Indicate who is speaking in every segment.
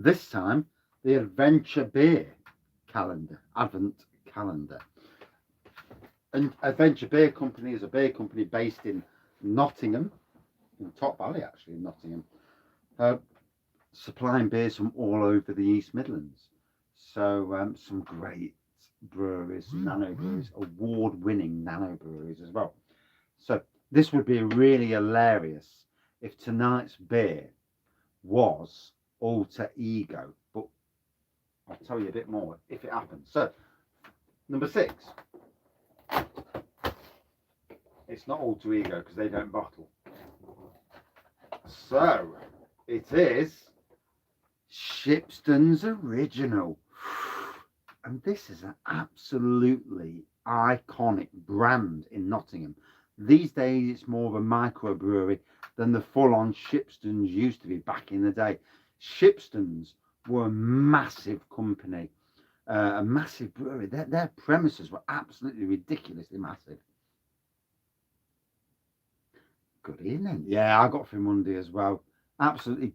Speaker 1: This time, the Adventure Beer Advent calendar. And Adventure Beer Company is a beer company based in Nottingham, in Top Valley actually, in Nottingham, supplying beers from all over the East Midlands. So some great breweries, nano breweries, award-winning nano breweries as well. So this would be really hilarious if tonight's beer was Alter Ego, but I'll tell you a bit more if it happens. So number 6, it's not Alter Ego because they don't bottle. So it is Shipstones Original. And this is an absolutely iconic brand in Nottingham. These days it's more of a microbrewery than the full-on Shipstones used to be back in the day. Shipstones were a massive company, a massive brewery. Their premises were absolutely ridiculously massive. Good evening. Yeah, I got through Monday as well. Absolutely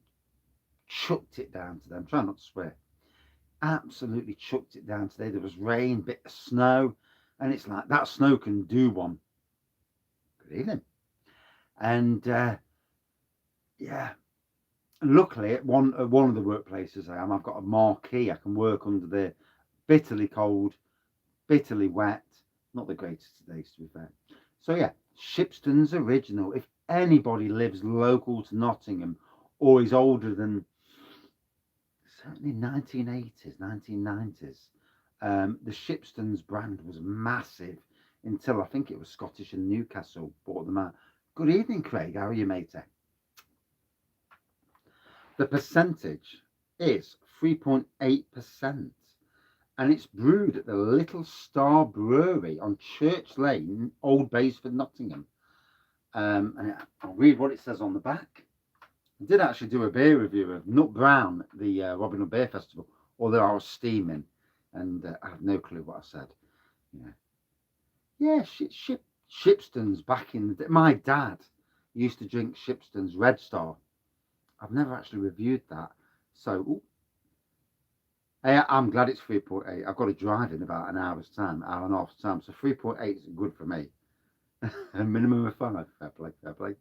Speaker 1: chucked it down today. I'm trying not to swear. Absolutely chucked it down today. There was rain, bit of snow, and it's like that snow can do one. Good evening. And yeah, luckily at one of the workplaces I've got a marquee. I can work under there. Bitterly cold, bitterly wet. Not the greatest of days, to be fair. So yeah, Shipstones Original. If anybody lives local to Nottingham or is older than certainly 1980s, 1990s, the Shipstones brand was massive until I think it was Scottish and Newcastle bought them out. Good evening, Craig. How are you, mate? The percentage is 3.8%. And it's brewed at the Little Star Brewery on Church Lane, Old Basford, Nottingham. And I'll read what it says on the back. I did actually do a beer review of Nut Brown, the Robin Hood Beer Festival, although I was steaming and I have no clue what I said. Yeah, Shipstones back in the day. My dad used to drink Shipstones Red Star. I've never actually reviewed that. So, I'm glad it's 3.8. I've got to drive in about an hour's time, hour and a half time. So 3.8 is good for me. A minimum of 5. Fair play, fair play.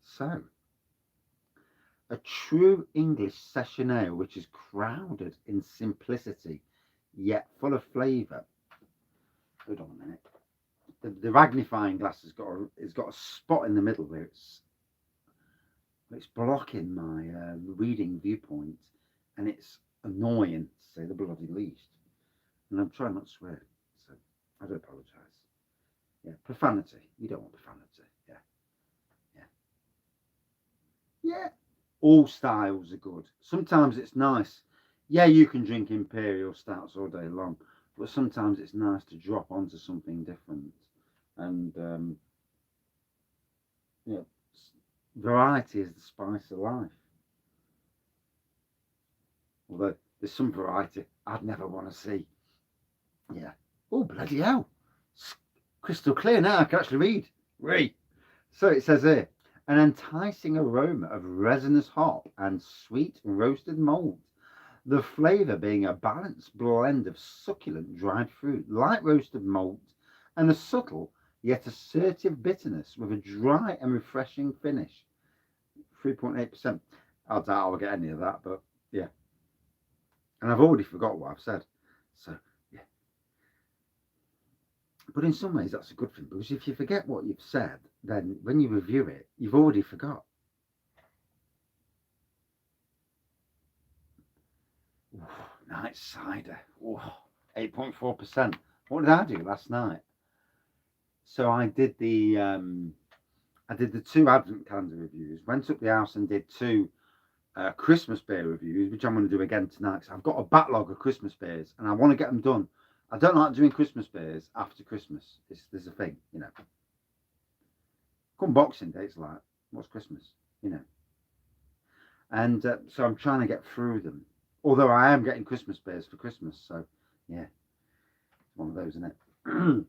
Speaker 1: So, a true English session ale which is crowded in simplicity, yet full of flavour. Hold on a minute. The magnifying glass has got a spot in the middle where it's blocking my reading viewpoint, and it's annoying to say the bloody least. And I'm trying not to swear, so I do apologise. Yeah, profanity. You don't want profanity. Yeah. All styles are good. Sometimes it's nice. Yeah, you can drink imperial stouts all day long, but sometimes it's nice to drop onto something different. And variety is the spice of life. Although there's some variety I'd never want to see. Yeah. Oh, bloody hell. It's crystal clear now. I can actually read. So it says here, an enticing aroma of resinous hop and sweet roasted malt. The flavour being a balanced blend of succulent dried fruit, light roasted malt, and a subtle yet assertive bitterness with a dry and refreshing finish. 3.8%. I doubt I'll get any of that, but yeah. And I've already forgot what I've said. So, yeah. But in some ways, that's a good thing, because if you forget what you've said, then when you review it, you've already forgot. Ooh, night cider. Ooh, 8.4%. What did I do last night? So I did the 2 Advent calendar reviews. Went up the house and did 2 Christmas beer reviews, which I'm going to do again tonight. Because I've got a backlog of Christmas beers, and I want to get them done. I don't like doing Christmas beers after Christmas. There's a thing, Come Boxing Day, it's like, what's Christmas, And so I'm trying to get through them. Although I am getting Christmas beers for Christmas, so yeah, it's one of those, isn't it?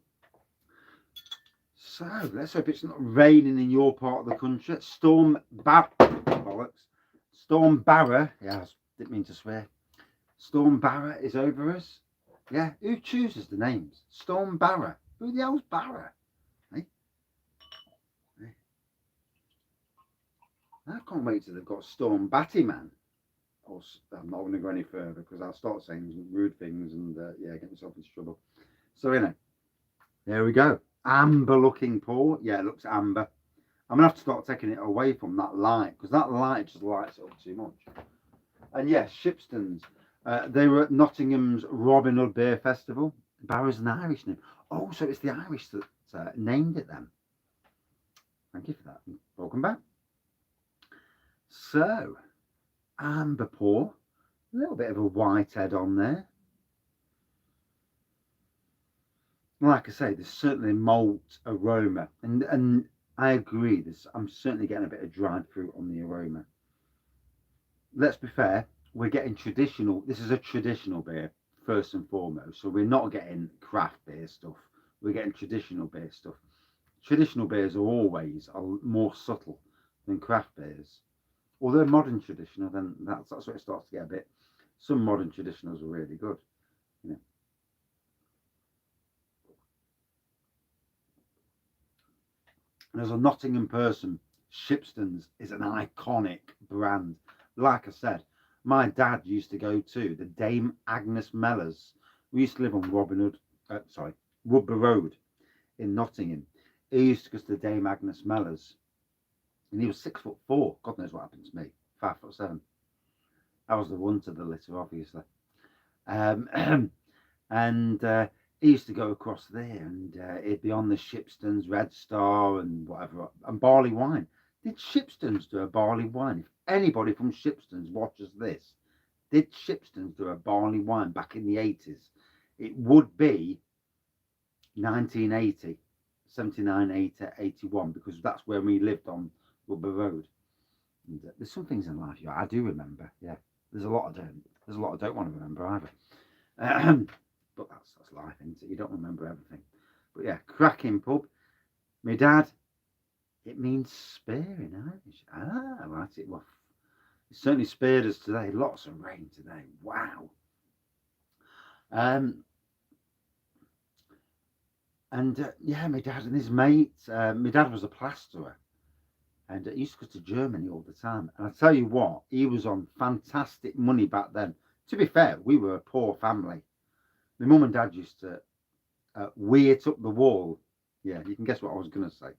Speaker 1: So let's hope it's not raining in your part of the country. Storm Barra. Yeah, I didn't mean to swear. Storm Barra is over us. Yeah, who chooses the names? Storm Barra. Who the hell's Barra? Hey? Hey. I can't wait till they've got Storm Battyman. I'm not going to go any further because I'll start saying rude things and yeah, get myself into trouble. So anyway, there we go. Amber looking paw. Yeah, it looks amber. I'm gonna have to start taking it away from that light because that light just lights it up too much. And yes, Shipstones. They were at Nottingham's Robin Hood Beer Festival. Barra's an Irish name. Oh, so it's the Irish that named it then. Thank you for that. Welcome back. So, amber paw. A little bit of a white head on there. Like I say, there's certainly malt aroma. And I agree. I'm certainly getting a bit of dried fruit on the aroma. Let's be fair. We're getting traditional. This is a traditional beer first and foremost. So we're not getting craft beer stuff. We're getting traditional beer stuff. Traditional beers are always more subtle than craft beers. Although modern traditional, then that's where it starts to get a bit. Some modern traditionals are really good. You know. And as a Nottingham person, Shipstones is an iconic brand. Like I said, my dad used to go to the Dame Agnes Mellors. We used to live on Rugby Road in Nottingham. He used to go to the Dame Agnes Mellors, and he was 6'4". God knows what happened to me. 5'7". I was the one to the litter, obviously. And he used to go across there, and he'd be on the Shipstones Red Star and whatever, and barley wine. Did Shipstones do a barley wine? If anybody from Shipstones watches this, did Shipstones do a barley wine back in the 80s? It would be 1980, 79, 80, 81, because that's where we lived on Rugby Road. And there's some things in life, I do remember. Yeah, there's a lot I don't. There's a lot I don't want to remember either. But that's life, isn't it? You don't remember everything. But yeah, cracking pub. My dad, it means spear in Irish. Ah, right. It certainly spared us today. Lots of rain today. Wow. Yeah, my dad and his mate. My dad was a plasterer, and he used to go to Germany all the time. And I tell you what, he was on fantastic money back then. To be fair, we were a poor family. My mum and dad used to weight up the wall. Yeah, you can guess what I was going to say.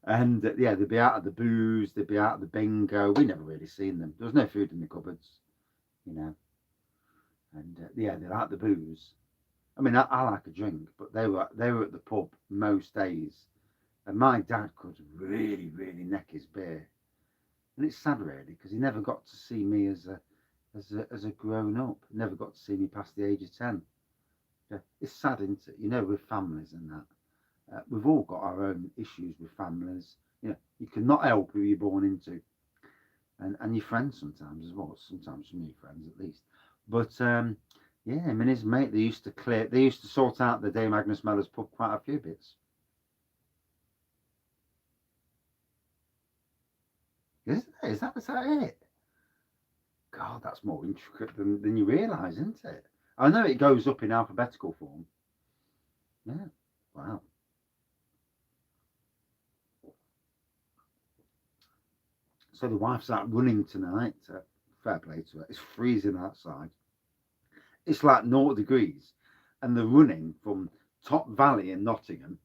Speaker 1: And yeah, they'd be out of the booze, they'd be out of the bingo. We never really seen them. There was no food in the cupboards, you know. And yeah, they like the booze. I mean, I like a drink, but they were at the pub most days. And my dad could really, really neck his beer. And it's sad, really, because he never got to see me as a grown up. He never got to see me past the age of 10. Yeah, it's sad, isn't it? You know, with families and that. We've all got our own issues with families. You know, you cannot help who you're born into, and your friends sometimes as well. Sometimes from your friends at least. But yeah, him and his mate, they used to sort out the Dame Agnes Mellors pub quite a few bits. Is that it? God, that's more intricate than you realise, isn't it? I know it goes up in alphabetical form. Yeah. Wow. So the wife's out running tonight. Fair play to her. It's freezing outside. It's like 0 degrees. And they're running from Top Valley in Nottingham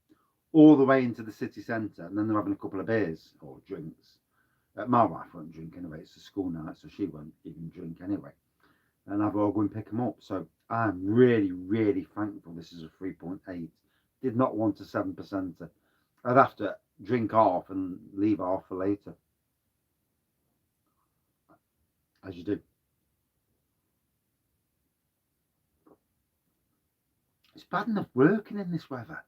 Speaker 1: all the way into the city centre. And then they're having a couple of beers or drinks. My wife won't drink anyway. It's a school night, so she won't even drink anyway. And I've got to go and pick them up. So I'm really, really thankful this is a 3.8. Did not want a 7%. I'd have to drink half and leave half for later. As you do. It's bad enough working in this weather.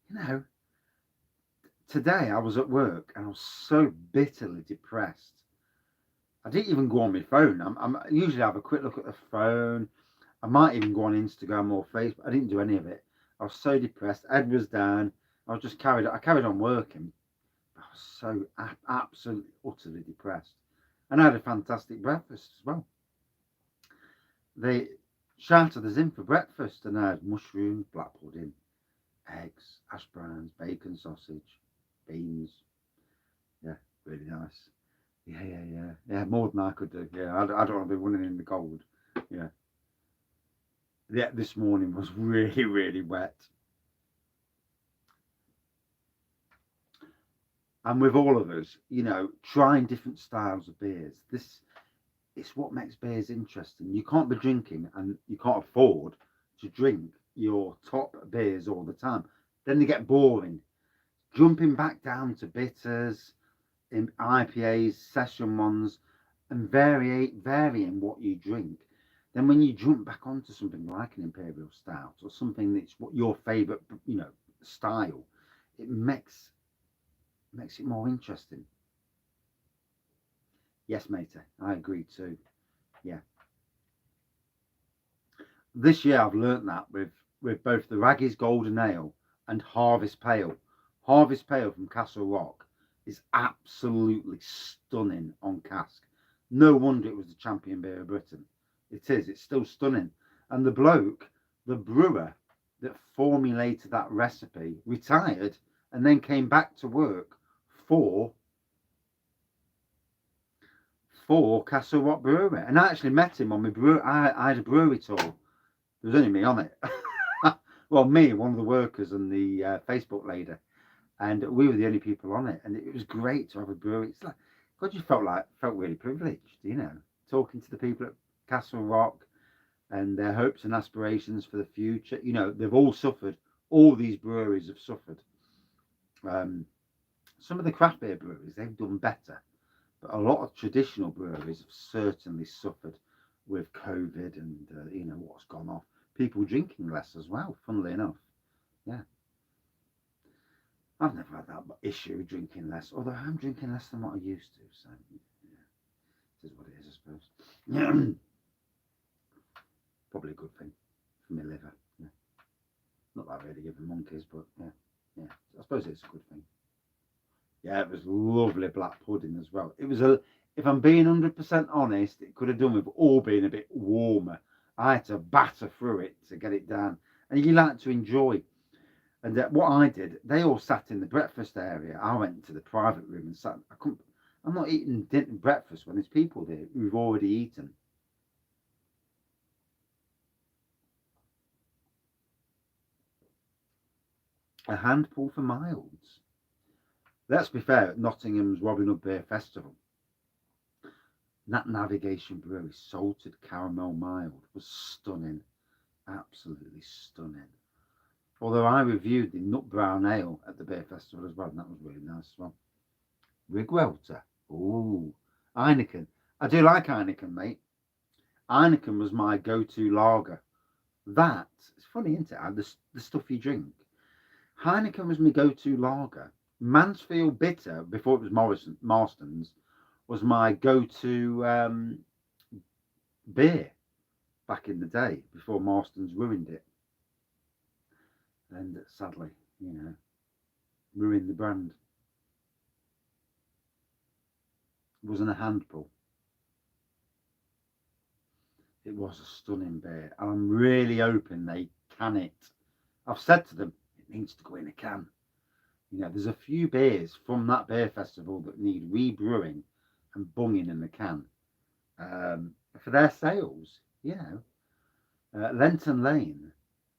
Speaker 1: You know, today I was at work and I was so bitterly depressed. I didn't even go on my phone. I'm usually have a quick look at the phone. I might even go on Instagram or Facebook. I didn't do any of it. I was so depressed. Ed was down. I carried on working. I was so absolutely, utterly depressed. And I had a fantastic breakfast as well. They shouted us in for breakfast, and I had mushrooms, black pudding, eggs, hash browns, bacon, sausage, beans. Yeah, really nice. Yeah. More than I could do. Yeah, I don't want to be running in the cold. Yeah. Yeah, this morning was really, really wet. And with all of us, trying different styles of beers. This it's what makes beers interesting. You can't be drinking and you can't afford to drink your top beers all the time. Then they get boring. Jumping back down to bitters, in IPAs, session ones, and varying what you drink. Then when you jump back onto something like an imperial stout or something that's what your favourite, style, it makes it more interesting. Yes, matey, I agree too. Yeah. This year I've learnt that with both the Wraggys Golden Ale and Harvest Pale. Harvest Pale from Castle Rock is absolutely stunning on cask. No wonder it was the champion beer of Britain. It is. It's still stunning. And the brewer that formulated that recipe, retired and then came back to work for for Castle Rock Brewery. And I actually met him on my brew. I had a brewery tour. There was only me on it. Well, me, one of the workers, and the Facebook lady, and we were the only people on it. And it was great to have a brewery. It's like God, you felt really privileged, talking to the people at Castle Rock and their hopes and aspirations for the future. They've all suffered. All these breweries have suffered. Um, some of the craft beer breweries they've done better, but a lot of traditional breweries have certainly suffered with COVID and what's gone off. People drinking less as well. Funnily enough, yeah. I've never had that issue drinking less, although I'm drinking less than what I used to. So, yeah, it is what it is, I suppose. Yeah, probably a good thing for my liver. Yeah. Not that I really give the monkeys, but yeah. I suppose it's a good thing. Yeah, it was lovely black pudding as well. It was if I'm being 100% honest, it could have done with all being a bit warmer. I had to batter through it to get it down. And you like to enjoy. And what I did, they all sat in the breakfast area. I went into the private room and sat. I'm not eating breakfast when there's people there who've already eaten. A handful for miles. Let's be fair, at Nottingham's Robin Hood Beer Festival, that Navigation Brewery salted caramel mild was stunning, absolutely stunning. Although I reviewed the Nut Brown Ale at the beer festival as well, and that was really nice as well. Rigwelter, ooh, Heineken. I do like Heineken, mate. Heineken was my go-to lager. That it's funny, isn't it? The stuff you drink. Heineken was my go-to lager. Mansfield Bitter before it was Marston's was my go-to beer back in the day before Marston's ruined it, and sadly, ruined the brand. It wasn't a handful. It was a stunning beer, and I'm really hoping they can it. I've said to them it needs to go in a can. There's a few beers from that beer festival that need rebrewing and bunging in the can for their sales. Lenton Lane,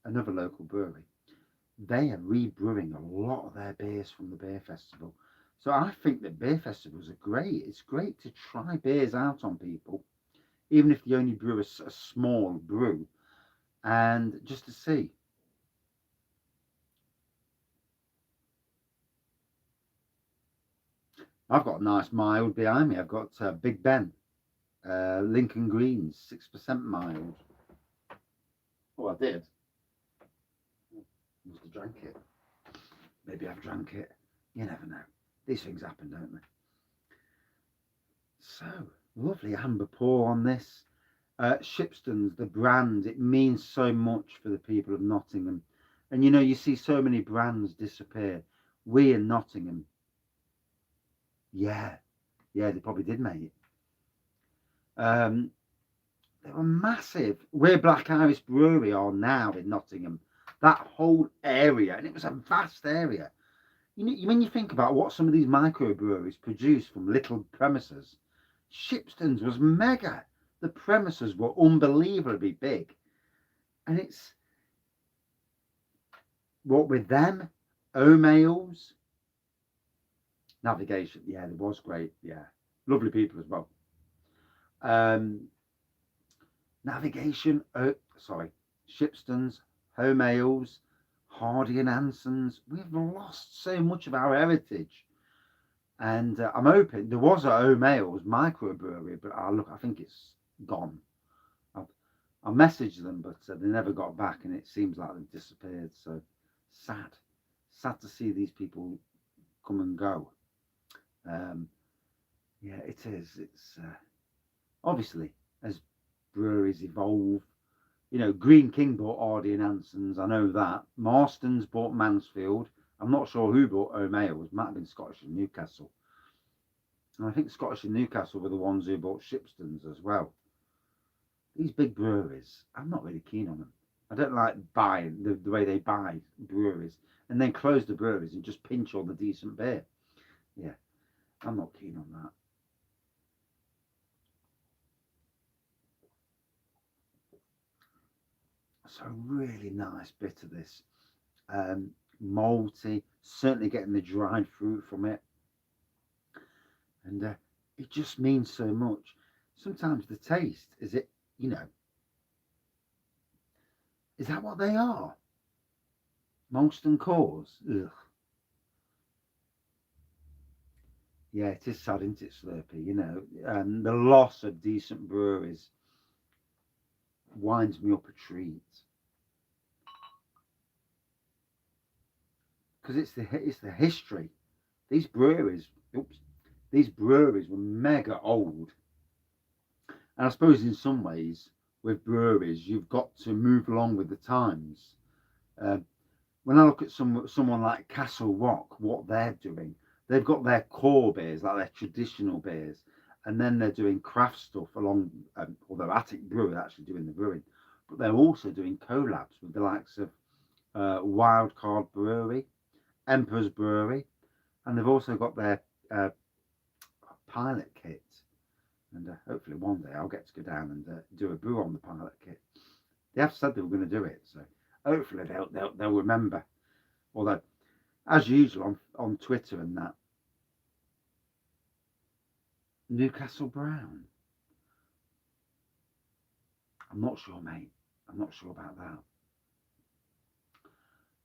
Speaker 1: another local brewery, they are rebrewing a lot of their beers from the beer festival. So I think that beer festivals are great. It's great to try beers out on people, even if you only brew a small brew, and just to see. I've got a nice mild behind me. I've got Big Ben, Lincoln Greens, 6% mild. Oh, I did. Must have drank it. Maybe I've drank it. You never know. These things happen, don't they? So, lovely amber pour on this. Shipstones, the brand, it means so much for the people of Nottingham. And you know, you see so many brands disappear. We in Nottingham, yeah, yeah, they probably did, mate. Um, they were massive. Where Black Iris Brewery are now in Nottingham, that whole area, and it was a vast area. You know, when you think about what some of these microbreweries produce from little premises, Shipstones was mega. The premises were unbelievably big, and it's what with them, O'Mails, Navigation. Yeah, it was great. Yeah, lovely people as well. Um, Navigation. Sorry, Shipstones, O'Mails, Hardy and Anson's. We've lost so much of our heritage. And I'm hoping there was a O'Mails microbrewery, but I think it's gone. I've, I messaged them, but they never got back, and it seems like they've disappeared. So sad, sad to see these people come and go. Um, yeah, it is. It's obviously as breweries evolve. You know, Green King bought Hardy and Anson's. I know that. Marston's bought Mansfield. I'm not sure who bought O'Mails. Might have been Scottish and Newcastle. And I think Scottish and Newcastle were the ones who bought Shipstones as well. These big breweries, I'm not really keen on them. I don't like buying the way they buy breweries and then close the breweries and just pinch all the decent beer. Yeah, I'm not keen on that. So really nice bit of this. Malty, certainly getting the dried fruit from it. And it just means so much. Sometimes the taste, is it, you know, is that what they are? Molten cores? Ugh. Yeah, it is sad, isn't it, Slurpee? You know, the loss of decent breweries winds me up a treat because it's the history. These breweries, oops, these breweries were mega old, and I suppose in some ways with breweries you've got to move along with the times. Uh, when I look at someone like Castle Rock, what they're doing, they've got their core beers, like their traditional beers, and then they're doing craft stuff along. Although Attic Brew are actually doing the brewing, but they're also doing collabs with the likes of Wildcard Brewery, Emperor's Brewery, and they've also got their uh, pilot kit. And hopefully one day I'll get to go down and do a brew on the pilot kit. They have said they were going to do it, so hopefully they'll remember. Although, as usual on Twitter and that, Newcastle Brown. I'm not sure, mate. I'm not sure about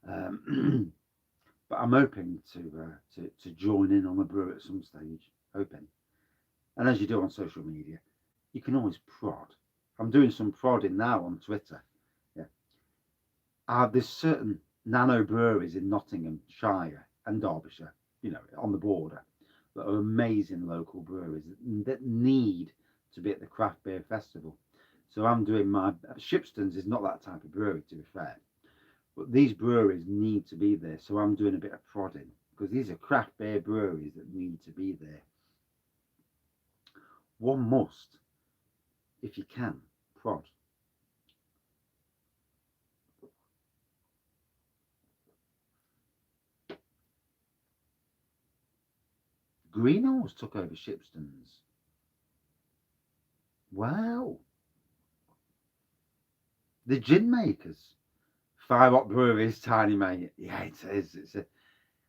Speaker 1: that. But I'm hoping to join in on a brew at some stage. Hoping. And as you do on social media, you can always prod. I'm doing some prodding now on Twitter. Yeah. There's certain nano breweries in Nottinghamshire and Derbyshire, you know, on the border, that are amazing local breweries that need to be at the craft beer festival. So I'm doing my Shipstones is not that type of brewery, to be fair, but these breweries need to be there. So I'm doing a bit of prodding because these are craft beer breweries that need to be there. One must, if you can, prod. Greenhorse took over Shipstones. Wow. The gin makers. Five Up Brewery is tiny, mate. Yeah, it is.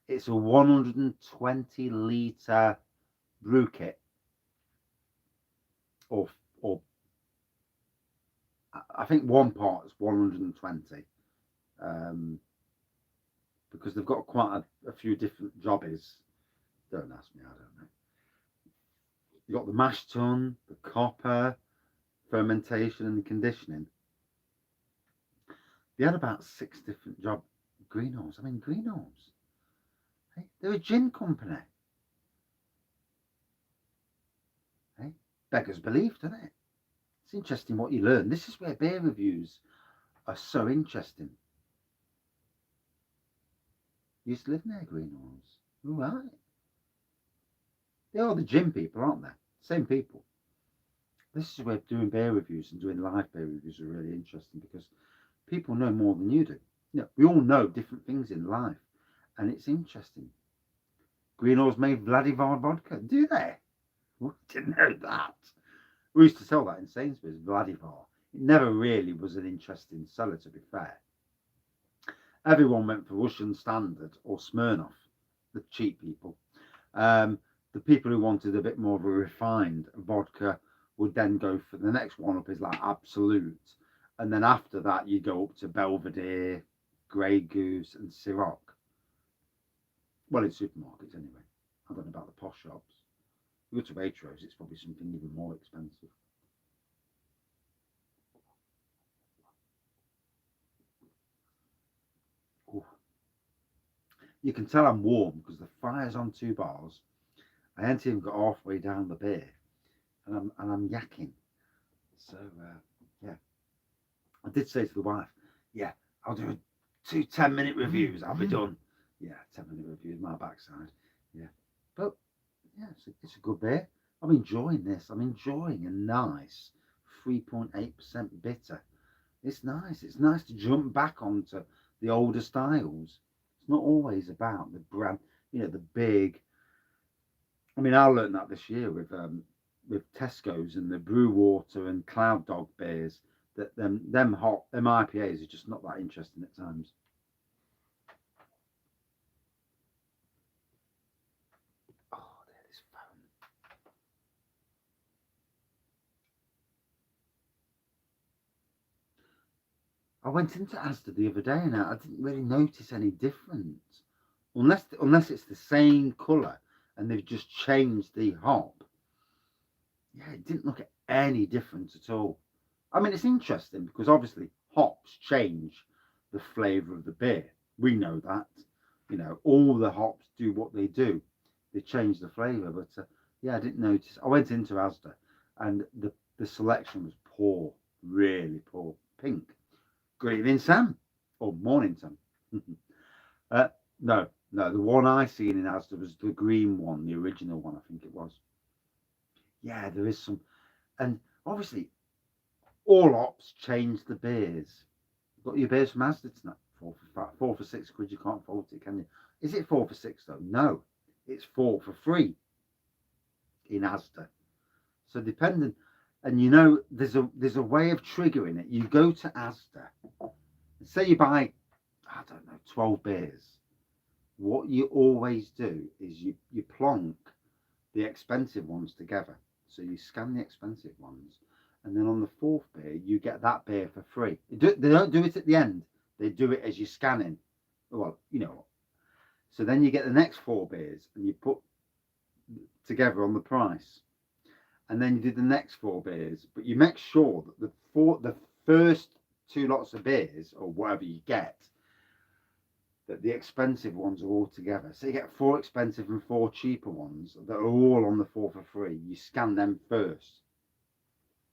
Speaker 1: It's a 120 litre brew kit, or I think one part is 120. Um, because they've got quite a few different jobbies. Don't ask me, I don't know. You got the mash tun, the copper, fermentation and conditioning. They had about 6 different job greenhorse. I mean, greenhorse. Hey, they're a gin company. Hey, beggars belief, doesn't it? It's interesting what you learn. This is where beer reviews are so interesting. You used to live near Greenhorns. All right. They are the gym people, aren't they? Same people. This is where doing beer reviews and doing live beer reviews are really interesting because people know more than you do. You know, we all know different things in life, and it's interesting. Greenhorns made Vladivar vodka, do they? We didn't know that. We used to sell that in Sainsbury's, Vladivar. It never really was an interesting seller, to be fair. Everyone went for Russian Standard or Smirnoff, the cheap people. The people who wanted a bit more of a refined vodka would then go for the next one up is like Absolute. And then after that, you go up to Belvedere, Grey Goose, and Ciroc. Well, in supermarkets anyway. I don't know about the posh shops. You go to Waitrose, it's probably something even more expensive. Ooh. You can tell I'm warm because the fire's on 2 bars. I haven't even got halfway down the beer, and I'm yakking. So yeah, I did say to the wife, yeah, I'll do 2 10-minute reviews. I'll be done. Yeah, 10-minute reviews, my backside. Yeah, but yeah, it's a good beer. I'm enjoying this. I'm enjoying a nice 3.8% bitter. It's nice. It's nice to jump back onto the older styles. It's not always about the brand, the big. I mean, I learned that this year with Tesco's and the Brew Water and Cloud Dog beers that them IPAs are just not that interesting at times. Oh, there's foam. I went into Asda the other day and I didn't really notice any difference, unless it's the same colour and they've just changed the hop. Yeah, it didn't look any different at all. I mean, it's interesting because obviously hops change the flavour of the beer. We know that. All the hops do what they do. They change the flavour. But yeah, I didn't notice. I went into Asda and the selection was poor, really poor. Pink. Good evening, Sam. Or morning, Sam. uh, no, no, the one I seen in Asda was the green one, the original one, I think it was. Yeah, there is some. And obviously, all ops change the beers. Got your beers from Asda tonight? 4 for 6 quid. You can't fault it, can you? Is it 4 for 6 though? No, it's 4 for 3 in Asda. So depending, and there's a way of triggering it. You go to Asda, say you buy, I don't know, 12 beers. What you always do is you plonk the expensive ones together. So you scan the expensive ones, and then on the fourth beer, you get that beer for free. They don't do it at the end. They do it as you're scanning. Well, So then you get the next 4 beers, and you put together on the price, and then you do the next 4 beers. But you make sure that the first 2 lots of beers or whatever you get, that the expensive ones are all together. So you get 4 expensive and 4 cheaper ones that are all on the 4 for 3. You scan them first.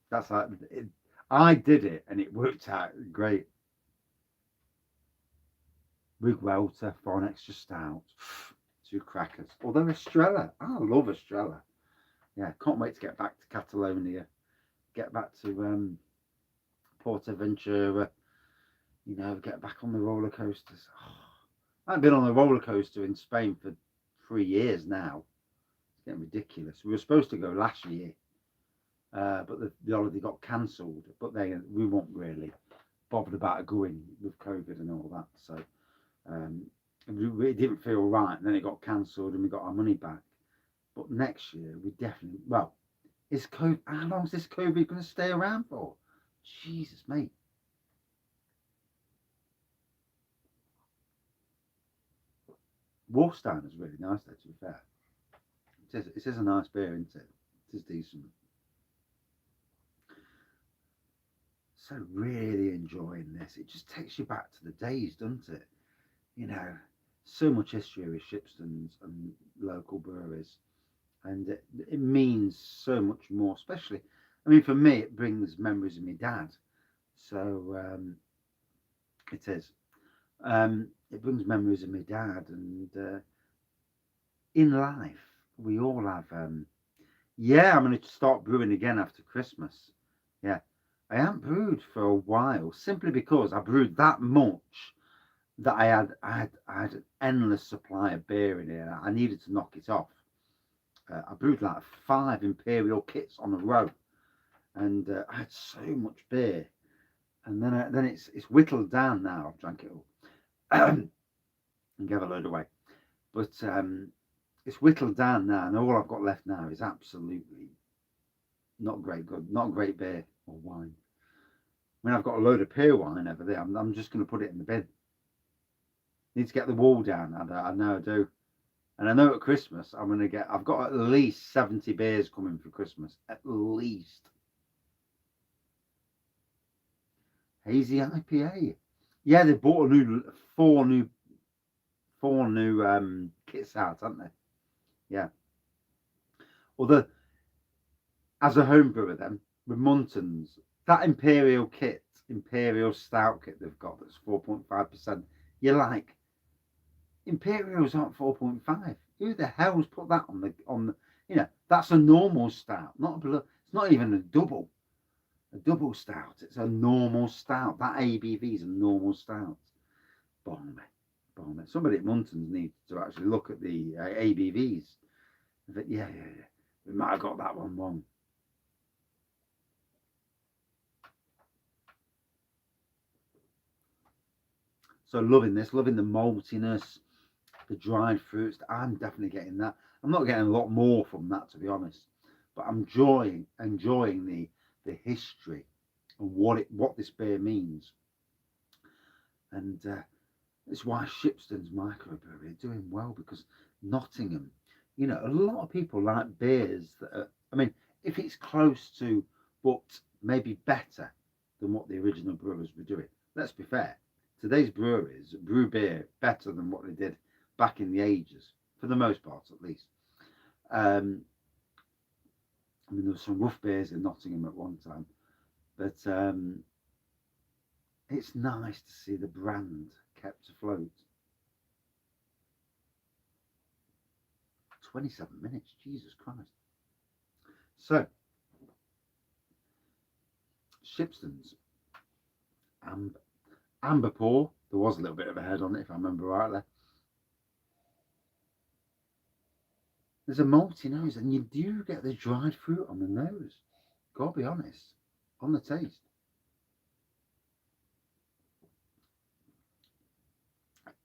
Speaker 1: That's like it. I did it and it worked out great. Rig Welter for an extra stout. 2 crackers. Although Estrella. I love Estrella. Yeah, can't wait to get back to Catalonia. Get back to Portaventura. Get back on the roller coasters. Oh, I haven't been on a roller coaster in Spain for 3 years now. It's getting ridiculous. We were supposed to go last year, but the holiday got cancelled. But we weren't really bothered about going with COVID and all that. So it didn't feel right. And then it got cancelled and we got our money back. But next year, we definitely, is COVID, how long is this COVID going to stay around for? Jesus, mate. Warstein is really nice though, to be fair. It is a nice beer, isn't it? It is decent. So really enjoying this. It just takes you back to the days, doesn't it? So much history with Shipstones and local breweries. And it means so much more, especially, I mean, for me, it brings memories of my dad. So it is. It brings memories of my dad, and in life we all have. Yeah, I'm going to start brewing again after Christmas. Yeah, I haven't brewed for a while simply because I brewed that much that I had an endless supply of beer in here. I needed to knock it off. I brewed like 5 imperial kits on a row, and I had so much beer. And then it's whittled down now. I've drank it all and gave a load away. But it's whittled down now, and all I've got left now is absolutely not great good, not great beer or wine. I mean, I've got a load of pear wine over there. I'm just going to put it in the bin. Need to get the wall down. I know I do. And I know at Christmas I'm going to get. I've got at least 70 beers coming for Christmas. At least. Hazy IPA. Yeah, they bought four new kits out, haven't they? Yeah. Although, as a home brewer, then with Muntons, that Imperial Stout kit they've got that's 4.5%. You're like, Imperials aren't 4.5. Who the hell's put that on the? That's a normal stout, not a. It's not even a double stout. It's a normal stout. That ABV is a normal stout. Balmy. Somebody at Muntons needs to actually look at the ABVs. But yeah. We might have got that one wrong. So loving this, loving the maltiness, the dried fruits. I'm definitely getting that. I'm not getting a lot more from that, to be honest, but I'm enjoying the history and what this beer means. And it's why Shipstones microbrewery are doing well, because Nottingham, a lot of people like beers that are, I mean, if it's close to, but maybe better than what the original brewers were doing. Let's be fair. Today's breweries brew beer better than what they did back in the ages, for the most part, at least. I mean, there were some rough beers in Nottingham at one time, but it's nice to see the brand kept afloat. 27 minutes, Jesus Christ. So, Shipstones, amber pour. There was a little bit of a head on it, if I remember rightly. There's a malty nose, and you do get the dried fruit on the nose. Gotta be honest, on the taste.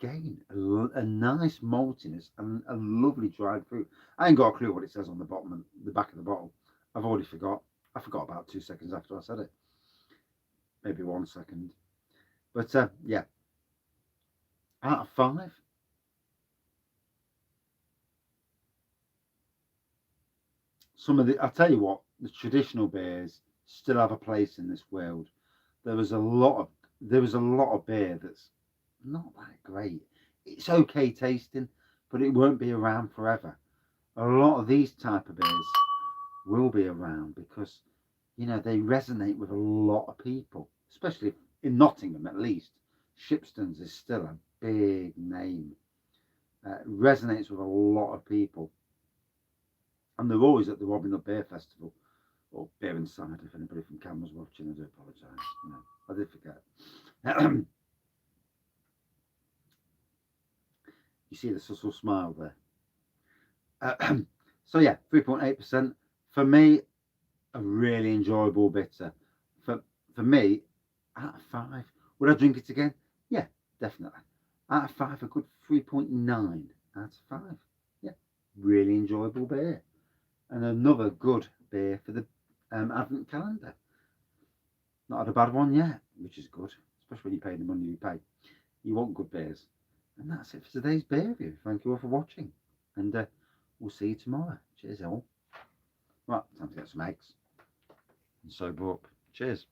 Speaker 1: Again, a nice maltiness and a lovely dried fruit. I ain't got a clue what it says on the back of the bottle. I've already forgot. I forgot about 2 seconds after I said it. Maybe 1 second. But yeah, out of 5. I'll tell you what, the traditional beers still have a place in this world. There was a lot of beer that's not that great. It's okay tasting, but it won't be around forever. A lot of these type of beers will be around because they resonate with a lot of people, especially in Nottingham at least. Shipstones is still a big name. It resonates with a lot of people, and they're always at the Robin Hood Beer Festival, or Beer Inside. If anybody from Camera's watching, I do apologise. I did forget. You see the subtle smile there. So yeah, 3.8% for me. A really enjoyable bitter. For me, out of 5, would I drink it again? Yeah, definitely. Out of 5, a good 3.9 out of 5. Yeah, really enjoyable beer, and another good beer for the Advent calendar. Not had a bad one yet, which is good, especially when you pay the money you pay. You want good beers. And that's it for today's beer review. Thank you all for watching, and we'll see you tomorrow. Cheers all. Right, time to get some eggs and sober up. Cheers.